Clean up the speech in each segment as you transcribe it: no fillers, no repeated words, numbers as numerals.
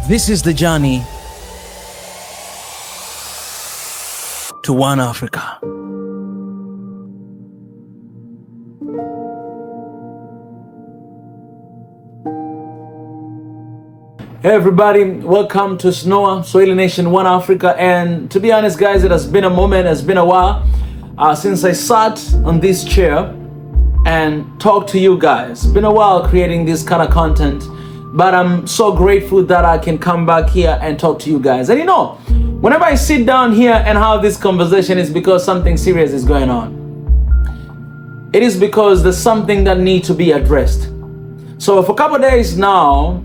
This is the journey to one Africa. Hey everybody, welcome to SNOA, Swahili Nation, One Africa. And to be honest guys, it has been a moment, it's been a while since I sat on this chair and talked to you guys. It's been a while creating this kind of content, but I'm so grateful that I can come back here and talk to you guys. And you know, whenever I sit down here and have this conversation, it's because something serious is going on. It is because there's something that needs to be addressed. So for a couple of days now,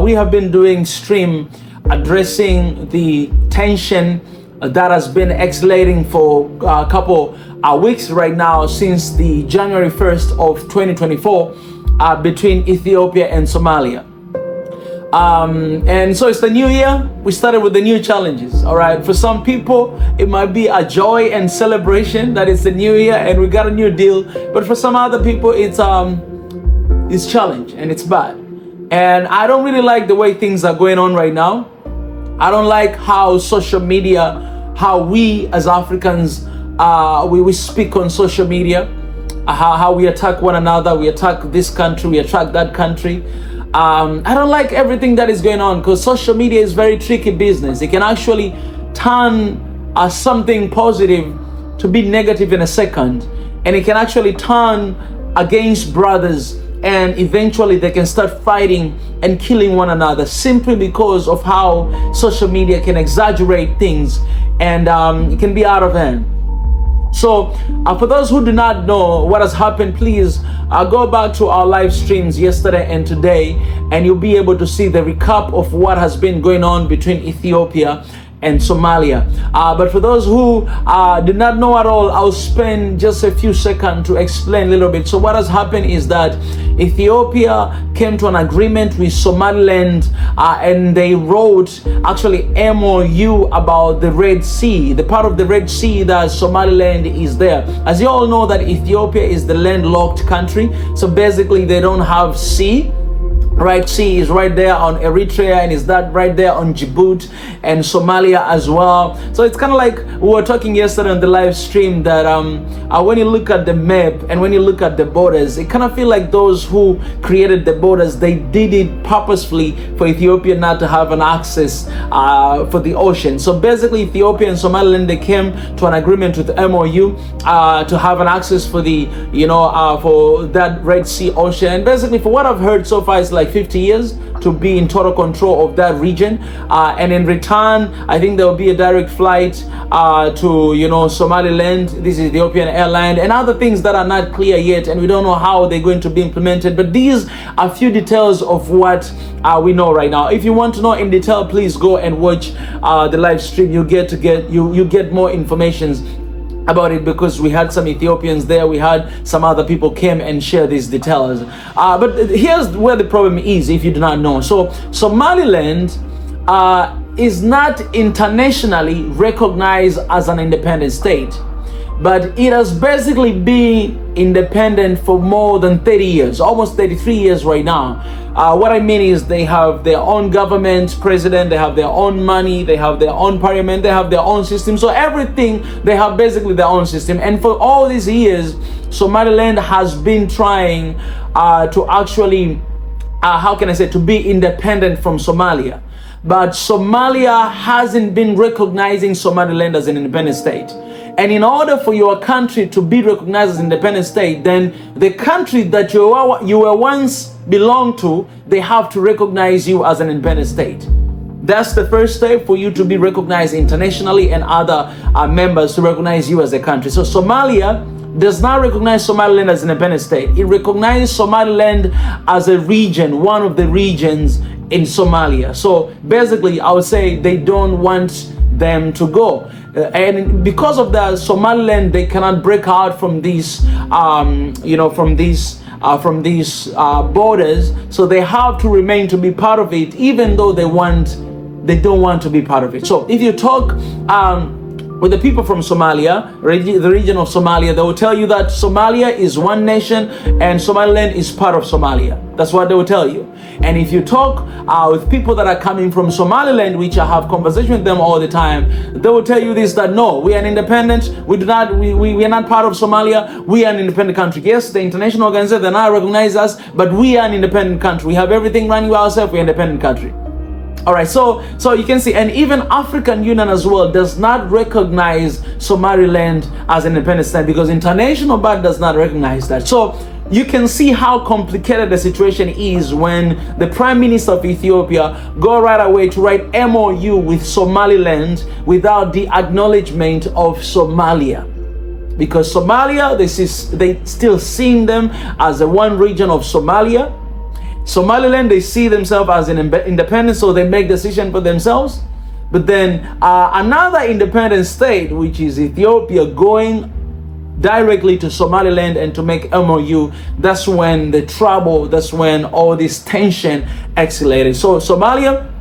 we have been doing stream addressing the tension that has been escalating for a couple weeks right now since the January 1st of 2024 between Ethiopia and Somalia. And so it's the new year. We started with the new challenges. All right. For some people, it might be a joy and celebration that it's the new year and we got a new deal. But for some other people, it's challenge and it's bad. And I don't really like the way things are going on right now. I don't like how social media, how we as Africans, we speak on social media, how we attack one another, we attack this country, we attack that country. I don't like everything that is going on because social media is very tricky business. It can actually turn something positive to be negative in a second. And it can actually turn against brothers, and eventually they can start fighting and killing one another simply because of how social media can exaggerate things and it can be out of hand. So for those who do not know what has happened, please go back to our live streams yesterday and today, and you'll be able to see the recap of what has been going on between Ethiopia and Somalia. But for those who do not know at all, I'll spend just a few seconds to explain a little bit. So what has happened is that Ethiopia came to an agreement with Somaliland and they wrote actually MOU about the Red Sea, the part of the Red Sea that Somaliland is there. As you all know that Ethiopia is the landlocked country. So basically they don't have sea. Right, sea is right there on Eritrea, and is that right there on Djibouti and Somalia as well. So it's kind of like we were talking yesterday on the live stream that when you look at the map and when you look at the borders, it kind of feel like those who created the borders, they did it purposefully for Ethiopia not to have an access for the ocean. So basically Ethiopia and Somaliland, they came to an agreement with MOU to have an access for the, for that Red Sea ocean. And basically for what I've heard so far, it's like 50 years to be in total control of that region, and in return I think there will be a direct flight to Somaliland, this is Ethiopian airline, and other things that are not clear yet, and we don't know how they're going to be implemented. But these are few details of what we know right now. If you want to know in detail, please go and watch the live stream. You get more information about it, because we had some Ethiopians there, we had some other people came and share these details. But here's where the problem is, if you do not know. So Somaliland is not internationally recognized as an independent state, but it has basically been independent for more than 30 years, almost 33 years right now. What I mean is they have their own government, president, they have their own money, they have their own parliament, they have their own system. So everything, they have basically their own system. And for all these years, Somaliland has been trying to actually, to be independent from Somalia. But Somalia hasn't been recognizing Somaliland as an independent state. And in order for your country to be recognized as an independent state, then the country that you were once belonged to, they have to recognize you as an independent state. That's the first step for you to be recognized internationally and other members to recognize you as a country. So Somalia does not recognize Somaliland as an independent state. It recognizes Somaliland as a region, one of the regions in Somalia. So basically, I would say they don't want them to go. And because of that, Somaliland, they cannot break out from these, from these borders. So they have to remain to be part of it, even though they don't want to be part of it. So if you talk with the people from Somalia, the region of Somalia, they will tell you that Somalia is one nation and Somaliland is part of Somalia. That's what they will tell you. And if you talk with people that are coming from Somaliland, which I have conversation with them all the time, they will tell you this, that no, we are an independent, we are not part of Somalia, we are an independent country. Yes, the international organization, they not recognize us, but we are an independent country. We have everything running by ourselves, we're an independent country. All right, so you can see, and even African Union as well does not recognize Somaliland as an independent state because international body does not recognize that. So you can see how complicated the situation is when the Prime Minister of Ethiopia go right away to write MOU with Somaliland without the acknowledgement of Somalia. Because Somalia, they still seeing them as a one region of Somalia. Somaliland, they see themselves as an independent, so they make decisions for themselves. But then another independent state, which is Ethiopia, going directly to Somaliland and to make MOU, that's when the trouble, that's when all this tension escalated. So Somalia,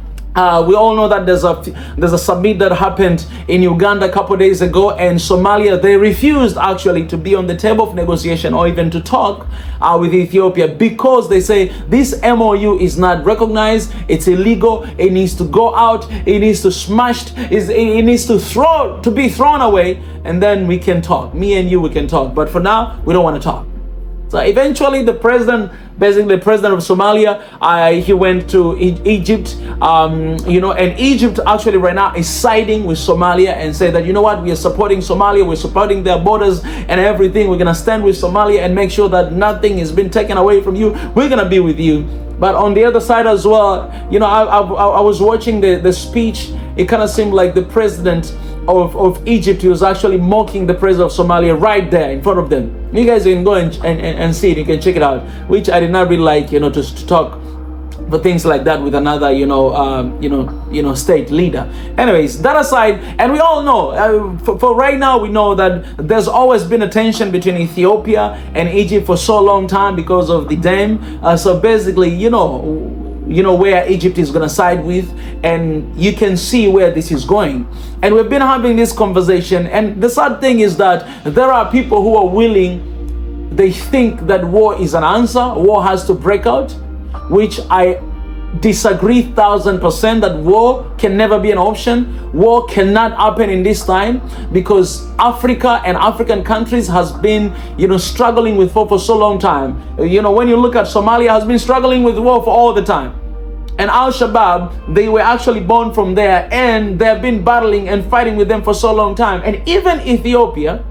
we all know that there's a summit that happened in Uganda a couple days ago, and Somalia, they refused actually to be on the table of negotiation or even to talk with Ethiopia because they say this MOU is not recognized, it's illegal, it needs to go out, it needs to smashed, it needs to be thrown away, and then we can talk. Me and you, we can talk. But for now, we don't want to talk. So eventually the president of Somalia, he went to Egypt, and Egypt actually right now is siding with Somalia and say that, you know what, we are supporting Somalia, we're supporting their borders and everything. We're going to stand with Somalia and make sure that nothing has been taken away from you. We're going to be with you. But on the other side as well, I was watching the speech. It kind of seemed like the president of Egypt, he was actually mocking the president of Somalia right there in front of them. You guys can go and see it, you can check it out, which I did not really like, to talk for things like that with another, state leader. Anyways, that aside, and we all know, for right now, we know that there's always been a tension between Ethiopia and Egypt for so long time because of the dam. So basically, where Egypt is going to side with, and you can see where this is going. And we've been having this conversation, and the sad thing is that there are people who are willing, they think that war is an answer, war has to break out, which I disagree 1000% that war can never be an option. War cannot happen in this time because Africa and African countries has been, struggling with war for so long time. When you look at Somalia, has been struggling with war for all the time. And Al-Shabaab, they were actually born from there, and they've been battling and fighting with them for so long time. And even Ethiopia,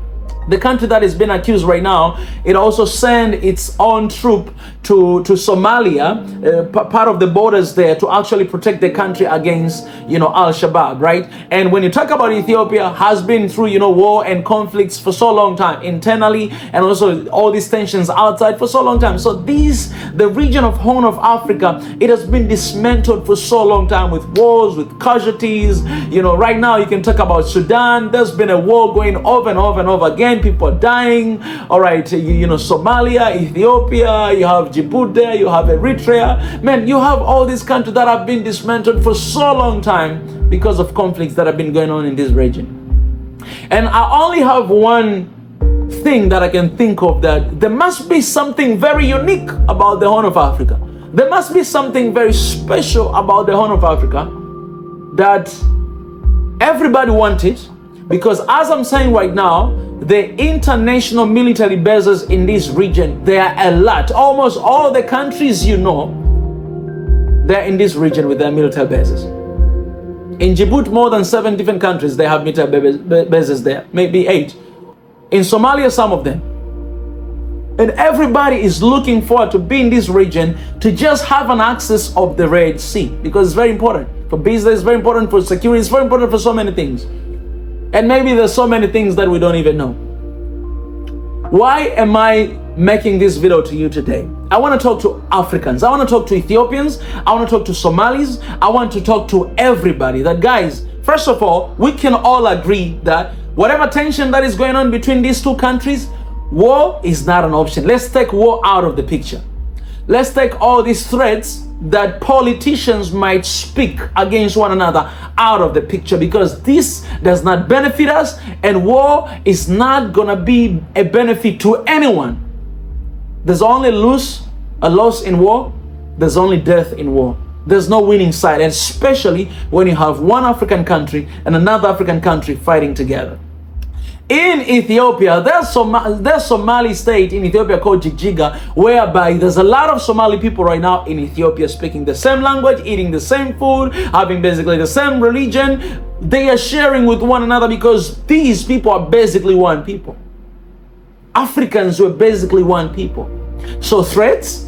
the country that is being accused right now, it also sent its own troop to Somalia, part of the borders there, to actually protect the country against, Al-Shabaab, right? And when you talk about Ethiopia, has been through, war and conflicts for so long time, internally, and also all these tensions outside for so long time. So the region of Horn of Africa, it has been dismantled for so long time with wars, with casualties. Right now you can talk about Sudan. There's been a war going over and over and over again. People are dying. All right, Somalia, Ethiopia, you have Djibouti, you have Eritrea. Man, you have all these countries that have been dismantled for so long time because of conflicts that have been going on in this region. And I only have one thing that I can think of, that there must be something very unique about the Horn of Africa. There must be something very special about the Horn of Africa that everybody wanted, because as I'm saying right now, the international military bases in this region, they are a lot. Almost all the countries they're in this region with their military bases. In Djibouti, more than 7 different countries, they have military bases there, maybe 8. In Somalia, some of them. And everybody is looking forward to be in this region, to just have an access of the Red Sea, because it's very important for business, it's very important for security, it's very important for so many things. And maybe there's so many things that we don't even know. Why am I making this video to you today? I want to talk to Africans. I want to talk to Ethiopians. I want to talk to Somalis. I want to talk to everybody. That, guys, first of all, we can all agree that whatever tension that is going on between these two countries, war is not an option. Let's take war out of the picture. Let's take all these threats that politicians might speak against one another out of the picture, because this does not benefit us, and war is not gonna be a benefit to anyone. There's only a loss in war. There's only death in war. There's no winning side, and especially when you have one African country and another African country fighting together. In Ethiopia, there's Somali state in Ethiopia called Jigjiga, whereby there's a lot of Somali people right now in Ethiopia speaking the same language, eating the same food, having basically the same religion. They are sharing with one another because these people are basically one people. Africans were basically one people. So threats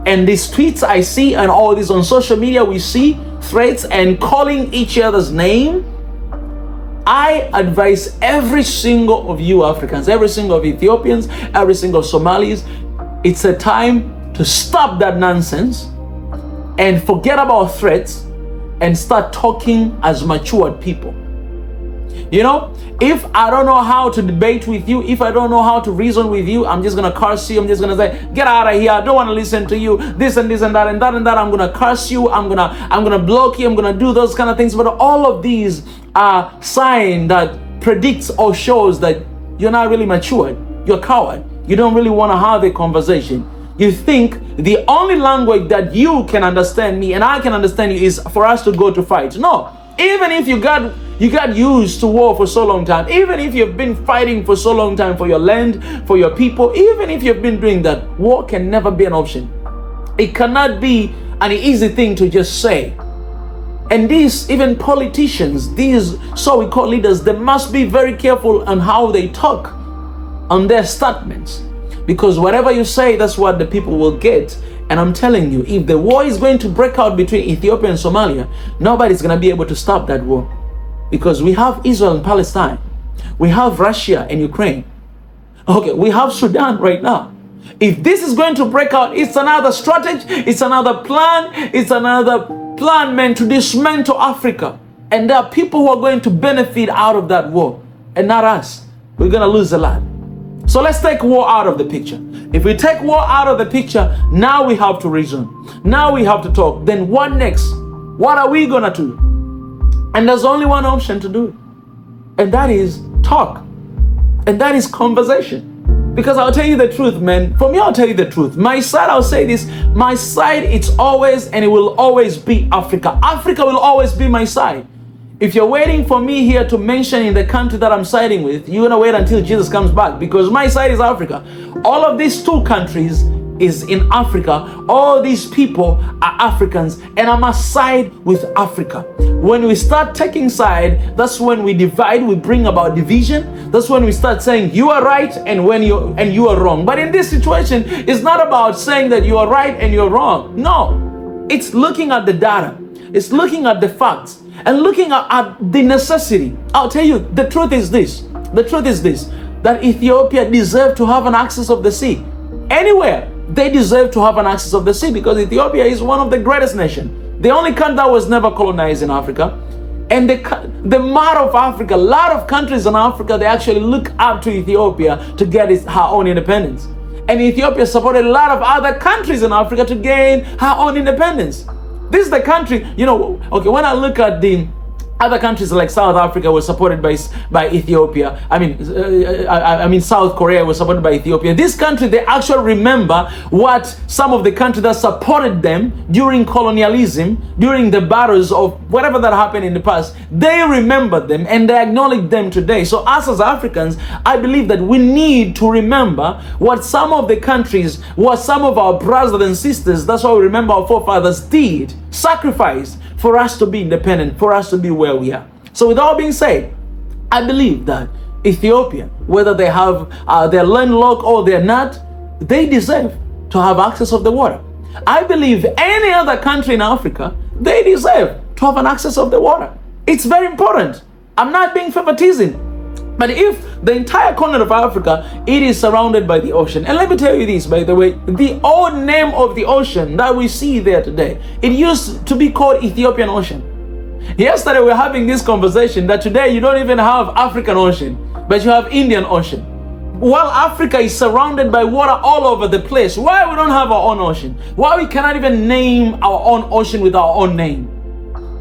and these tweets I see and all this on social media, we see threats and calling each other's name. I advise every single of you Africans, every single of Ethiopians, every single Somalis, it's a time to stop that nonsense and forget about threats and start talking as matured people. You know, if I don't know how to debate with you, if I don't know how to reason with you, I'm just gonna curse you. I'm just gonna say, get out of here. I don't want to listen to you. This and this and that and that and that. I'm gonna curse you. I'm gonna block you. I'm gonna do those kind of things. But all of these are sign that predicts or shows that you're not really matured. You're a coward. You don't really want to have a conversation. You think the only language that you can understand me and I can understand you is for us to go to fight. No, even if you got used to war for so long time, even if you've been fighting for so long time for your land, for your people, even if you've been doing that, war can never be an option. It cannot be an easy thing to just say. And these, even politicians, these so-called leaders, they must be very careful on how they talk, on their statements. Because whatever you say, that's what the people will get. And I'm telling you, if the war is going to break out between Ethiopia and Somalia, nobody's going to be able to stop that war. Because we have Israel and Palestine. We have Russia and Ukraine. Okay, we have Sudan right now. If this is going to break out, it's another strategy, it's another plan, it's another plan meant to dismantle Africa. And there are people who are going to benefit out of that war, and not us. We're going to lose a lot. So let's take war out of the picture. If we take war out of the picture, now we have to reason. Now we have to talk. Then what next? What are we going to do? And there's only one option to do it. And that is talk. And that is conversation. Because I'll tell you the truth, man. For me, I'll tell you the truth. My side, I'll say this. My side, it's always and it will always be Africa. Africa will always be my side. If you're waiting for me here to mention in the country that I'm siding with, you're going to wait until Jesus comes back, because my side is Africa. All of these two countries is in Africa. All these people are Africans, and I must side with Africa. When we start taking side, that's when we divide, we bring about division. That's when we start saying you are right and you are wrong. But in this situation, it's not about saying that you are right and you're wrong. No, it's looking at the data. It's looking at the facts and looking at the necessity. I'll tell you, the truth is this. The truth is this, that Ethiopia deserves to have an access of the sea. Anywhere, they deserve to have an access of the sea, because Ethiopia is one of the greatest nations. The only country that was never colonized in Africa. And the mart of Africa, a lot of countries in Africa, they actually look up to Ethiopia to get her own independence. And Ethiopia supported a lot of other countries in Africa to gain her own independence. This is the country, you know, okay, when I look at the other countries like South Africa were supported by Ethiopia. I mean South Korea was supported by Ethiopia. This country, they actually remember what some of the countries that supported them during colonialism, during the battles of whatever that happened in the past. They remember them and they acknowledge them today. So us as Africans, I believe that we need to remember what some of the countries, what some of our brothers and sisters, that's why we remember our forefathers did, sacrificed for us to be independent, for us to be where we are. So with all being said, I believe that Ethiopia, whether they have they're landlocked or they're not, they deserve to have access of the water. I believe any other country in Africa, they deserve to have an access of the water. It's very important. I'm not being favoritism. But if the entire continent of Africa, it is surrounded by the ocean. And let me tell you this, by the way, the old name of the ocean that we see there today, it used to be called Ethiopian Ocean. Yesterday we were having this conversation that today you don't even have African Ocean, but you have Indian Ocean. While Africa is surrounded by water all over the place, why we don't have our own ocean? Why we cannot even name our own ocean with our own name?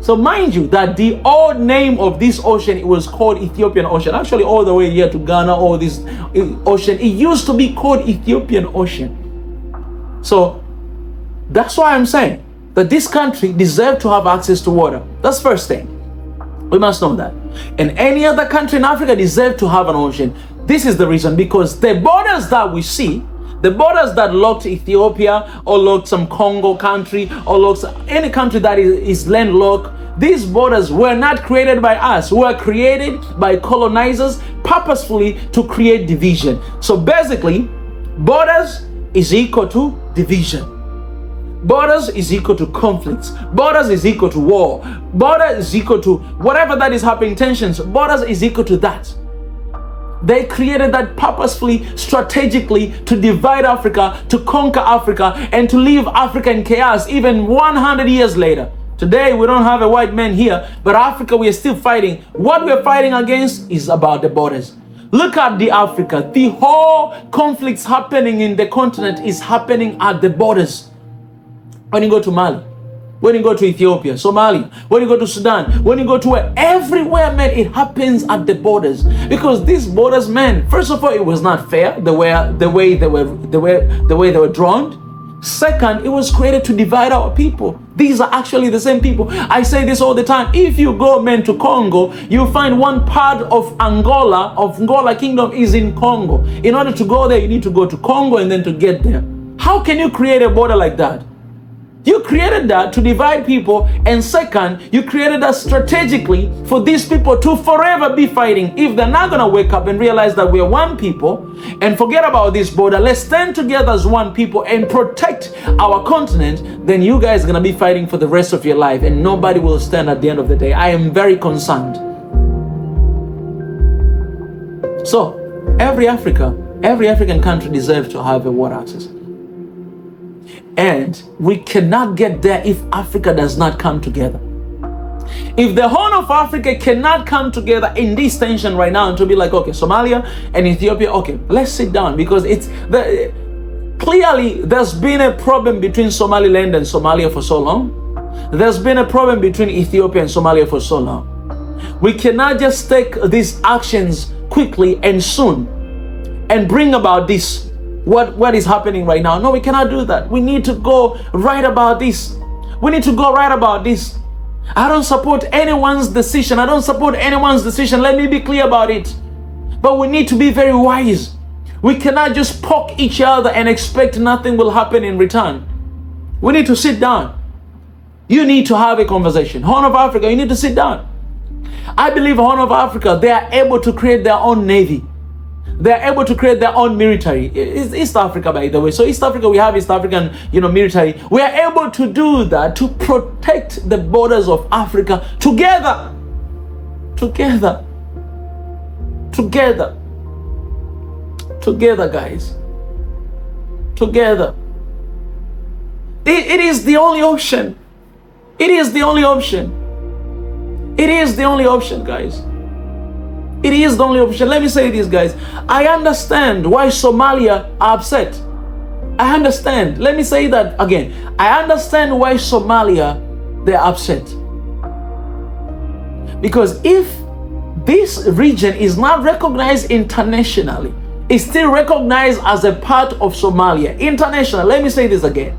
So mind you that the old name of this ocean, it was called Ethiopian Ocean. Actually, all the way here to Ghana, all this ocean, it used to be called Ethiopian Ocean. So that's why I'm saying that this country deserves to have access to water. That's first thing. We must know that. And any other country in Africa deserves to have an ocean. This is the reason, because the borders that we see, the borders that locked Ethiopia or locked some Congo country or locked any country that is landlocked, these borders were not created by us, were created by colonizers purposefully to create division. So basically, borders is equal to division. Borders is equal to conflicts. Borders is equal to war. Border is equal to whatever that is happening, tensions. Borders is equal to that. They created that purposefully, strategically, to divide Africa, to conquer Africa, and to leave Africa in chaos even 100 years later. Today, we don't have a white man here, but Africa, we are still fighting. What we're fighting against is about the borders. Look at the Africa. The whole conflicts happening in the continent is happening at the borders. When you go to Mali, when you go to Ethiopia, Somalia, when you go to Sudan, when you go to everywhere, man, it happens at the borders. Because these borders, man, first of all, it was not fair the way they were drawn. Second, it was created to divide our people. These are actually the same people. I say this all the time. If you go, man, to Congo, you find one part of Angola Kingdom is in Congo. In order to go there, you need to go to Congo and then to get there. How can you create a border like that? You created that to divide people, and second, you created that strategically for these people to forever be fighting. If they're not gonna wake up and realize that we're one people and forget about this border, let's stand together as one people and protect our continent, then you guys are gonna be fighting for the rest of your life and nobody will stand at the end of the day. I am very concerned. So, every African country deserves to have a water access. And we cannot get there if Africa does not come together. If the Horn of Africa cannot come together in this tension right now and to be like, okay, Somalia and Ethiopia, okay, let's sit down, because clearly there's been a problem between Somaliland and Somalia for so long. There's been a problem between Ethiopia and Somalia for so long. We cannot just take these actions quickly and soon and bring about this. What is happening right now? No, we cannot do that. We need to go right about this. We need to go right about this. I don't support anyone's decision. Let me be clear about it. But we need to be very wise. We cannot just poke each other and expect nothing will happen in return. We need to sit down. You need to have a conversation. Horn of Africa, you need to sit down. I believe Horn of Africa, they are able to create their own navy. They're able to create their own military. It's East Africa, by the way. So East Africa, we have East African, military. We are able to do that to protect the borders of Africa together. Together, guys. Together. It is the only option. It is the only option. It is the only option, guys. It is the only option. Let me say this, guys. I understand why Somalia are upset. I understand. Let me say that again. I understand why Somalia, they're upset. Because if this region is not recognized internationally, it's still recognized as a part of Somalia. International, let me say this again.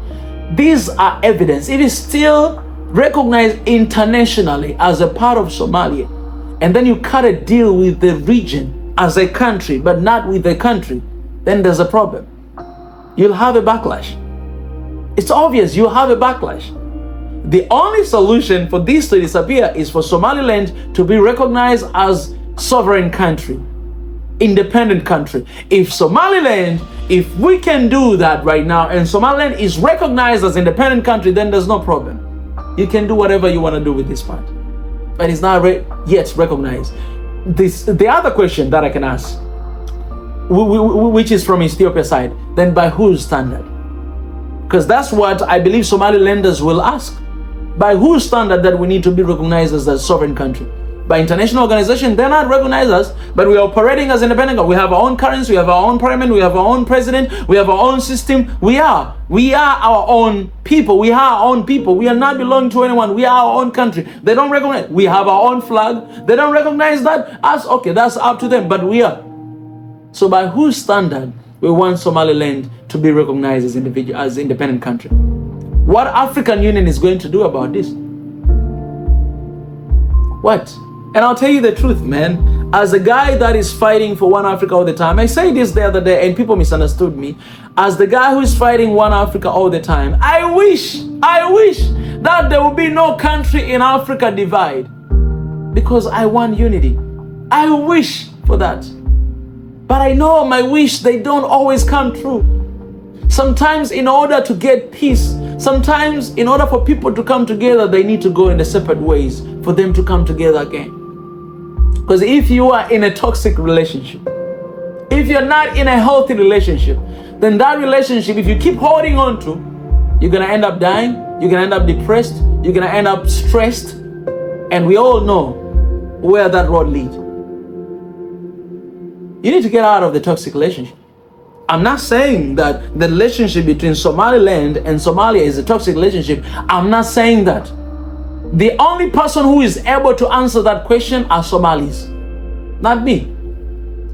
These are evidence. It is still recognized internationally as a part of Somalia. And then you cut a deal with the region as a country, but not with the country, then there's a problem. You'll have a backlash. It's obvious you'll have a backlash. The only solution for this to disappear is for Somaliland to be recognized as sovereign country, independent country. If we can do that right now and Somaliland is recognized as independent country, then there's no problem. You can do whatever you want to do with this part. But it's not yet recognized. The other question that I can ask, which is from Ethiopia side, then by whose standard? Because that's what I believe Somalilanders will ask. By whose standard that we need to be recognized as a sovereign country? by international organizations. They're not recognizing us, but we are operating as independent. We have our own currency, we have our own parliament, we have our own president, we have our own system. We are our own people. We are our own people. We are not belonging to anyone. We are our own country. They don't recognize. We have our own flag. They don't recognize that. Us, okay, that's up to them, but we are. So by whose standard we want Somaliland to be recognized as independent country? What African Union is going to do about this? What? And I'll tell you the truth, man. As a guy that is fighting for One Africa all the time, I say this the other day and people misunderstood me. As the guy who is fighting One Africa all the time, I wish that there will be no country in Africa divide, because I want unity. I wish for that. But I know my wish, they don't always come true. Sometimes in order to get peace, sometimes in order for people to come together, they need to go in the separate ways for them to come together again. Because if you are in a toxic relationship, if you're not in a healthy relationship, then that relationship, if you keep holding on to, you're going to end up dying, you're going to end up depressed, you're going to end up stressed, and we all know where that road leads. You need to get out of the toxic relationship. I'm not saying that the relationship between Somaliland and Somalia is a toxic relationship. I'm not saying that. The only person who is able to answer that question are Somalis. Not me.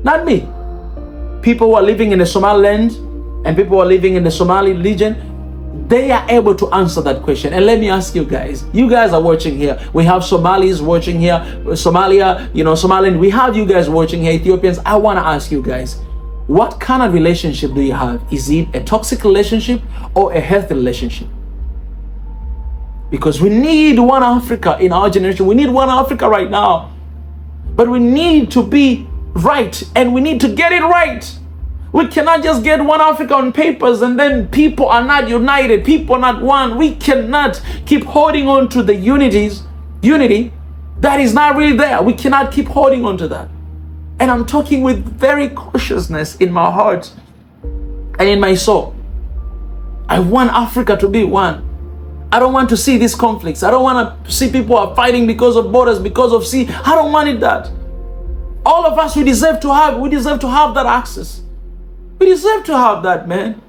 Not me. People who are living in the Somaliland and people who are living in the Somali region, they are able to answer that question. And let me ask you guys are watching here. We have Somalis watching here, Somalia, Somaliland. We have you guys watching here, Ethiopians. I want to ask you guys, what kind of relationship do you have? Is it a toxic relationship or a healthy relationship? Because we need one Africa in our generation. We need one Africa right now. But we need to be right, and we need to get it right. We cannot just get one Africa on papers and then people are not united, people are not one. We cannot keep holding on to the unity that is not really there. We cannot keep holding on to that. And I'm talking with very cautiousness in my heart and in my soul. I want Africa to be one. I don't want to see these conflicts. I don't want to see people are fighting because of borders, because of sea. I don't want it that. All of us, we deserve to have that access. We deserve to have that, man.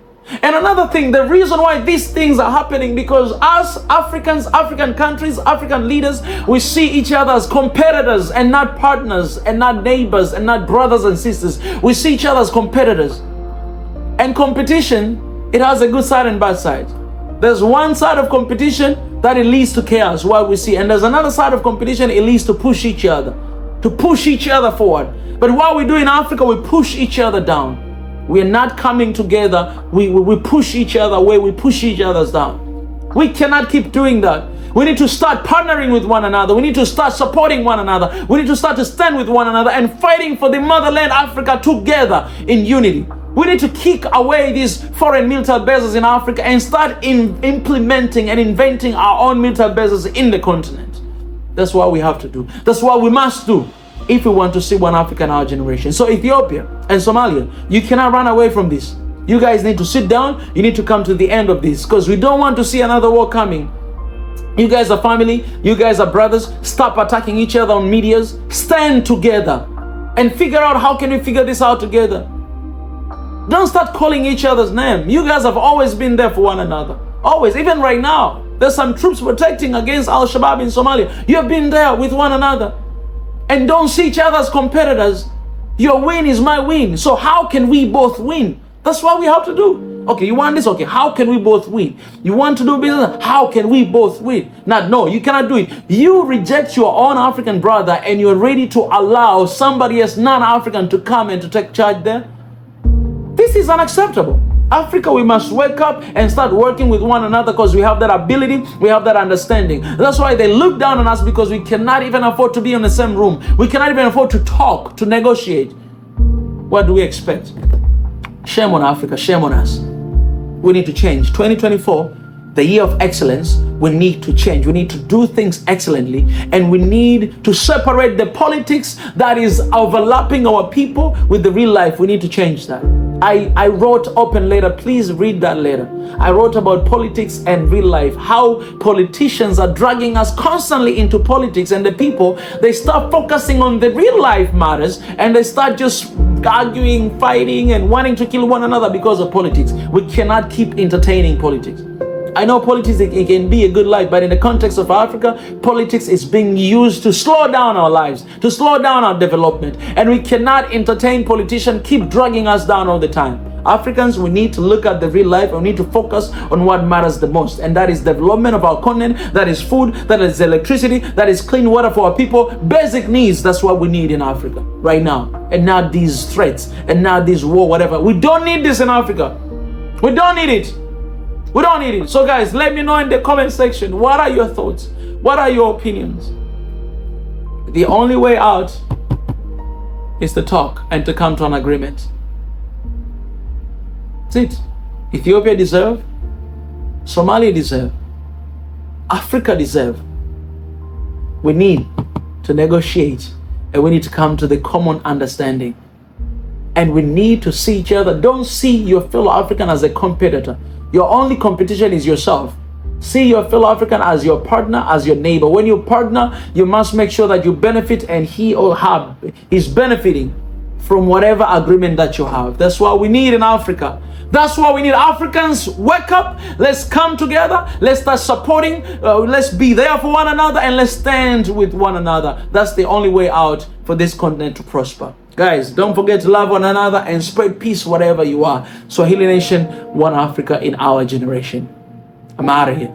And another thing, the reason why these things are happening, because us Africans, African countries, African leaders, we see each other as competitors and not partners and not neighbors and not brothers and sisters. We see each other as competitors. And competition, it has a good side and bad side. There's one side of competition that it leads to chaos, what we see. And there's another side of competition, it leads to push each other forward. But what we do in Africa, we push each other down. We're not coming together. We push each other away. We push each other down. We cannot keep doing that. We need to start partnering with one another. We need to start supporting one another. We need to start to stand with one another and fighting for the motherland Africa together in unity. We need to kick away these foreign military bases in Africa and start implementing and inventing our own military bases in the continent. That's what we have to do. That's what we must do if we want to see one Africa in our generation. So Ethiopia and Somalia, you cannot run away from this. You guys need to sit down. You need to come to the end of this, because we don't want to see another war coming. You guys are family. You guys are brothers. Stop attacking each other on medias. Stand together and figure out how can we figure this out together. Don't start calling each other's name. You guys have always been there for one another. Always. Even right now, there's some troops protecting against Al-Shabaab in Somalia. You have been there with one another. And don't see each other as competitors. Your win is my win. So how can we both win? That's what we have to do. Okay, you want this? Okay, how can we both win? You want to do business? How can we both win? No, you cannot do it. You reject your own African brother and you're ready to allow somebody else, non-African, to come and to take charge there. This is unacceptable. Africa, we must wake up and start working with one another, because we have that ability, we have that understanding. That's why they look down on us, because we cannot even afford to be in the same room. We cannot even afford to talk, to negotiate. What do we expect? Shame on Africa, shame on us. We need to change. 2024, the year of excellence, we need to change. We need to do things excellently, and we need to separate the politics that is overlapping our people with the real life. We need to change that. I wrote open letter. Please read that letter. I wrote about politics and real life, how politicians are dragging us constantly into politics, and the people, they start focusing on the real life matters, and they start just arguing, fighting, and wanting to kill one another because of politics. We cannot keep entertaining politics. I know politics, it can be a good life, but in the context of Africa, politics is being used to slow down our lives, to slow down our development. And we cannot entertain politicians keep dragging us down all the time. Africans, we need to look at the real life, and we need to focus on what matters the most. And that is development of our continent, that is food, that is electricity, that is clean water for our people. Basic needs, that's what we need in Africa right now. And not these threats, and not this war, whatever. We don't need this in Africa. We don't need it. We don't need it. So guys, let me know in the comment section, what are your thoughts? What are your opinions? The only way out is to talk and to come to an agreement. That's it. Ethiopia deserve, Somalia deserve, Africa deserve. We need to negotiate, and we need to come to the common understanding. And we need to see each other. Don't see your fellow African as a competitor. Your only competition is yourself. See your fellow African as your partner, as your neighbor. When you partner, you must make sure that you benefit and he or her is benefiting from whatever agreement that you have. That's what we need in Africa. That's what we need. Africans, wake up. Let's come together. Let's start supporting. Let's be there for one another, and let's stand with one another. That's the only way out for this continent to prosper. Guys, don't forget to love one another and spread peace wherever you are. Swahili Nation, one Africa in our generation. I'm out of here.